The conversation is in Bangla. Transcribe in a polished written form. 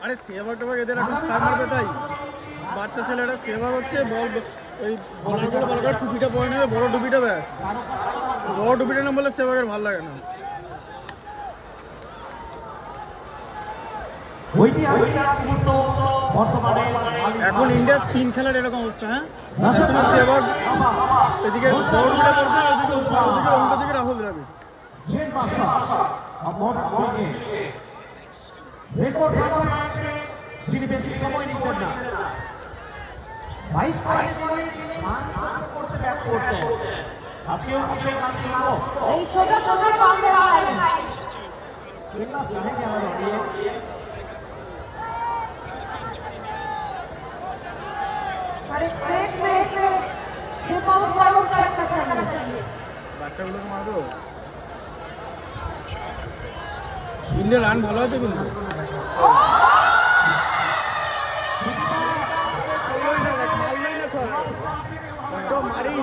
আরে সেভাগ টেভাগ এদের এখন ছাড় মারবে তাই বাচ্চা ছেলেরা সেভাগ হচ্ছে বল ওই বলার করে বলার করে টুপিটা পরে নেবে বড় টুপিটা ব্যাস বড় টুপিটা না বললে সেভাগের ভালো লাগে না। এখন ইন্ডিয়া স্পিন খেলার এরকম অবস্থা। হ্যাঁ সেভাগ এদিকে বড় টুপিটা পড়ছে ওদিকে উল্টো দিকে রাহুল দ্রাবিড়। যিনি বেশি সময় নিতেন না 22 করতে ব্যাট করতেন আজকেও কি সেই গান শুনবো এই সোজা সোজা পাঁচে হয় सुनना चाहेंगे हमारे ऑडियंस सर स्ट्रेट में स्टेप आउट करना चाहिए বাচ্চাগুলোকে মারো। ইন্ডিয়া রান ভালো আছে কিন্তু মারি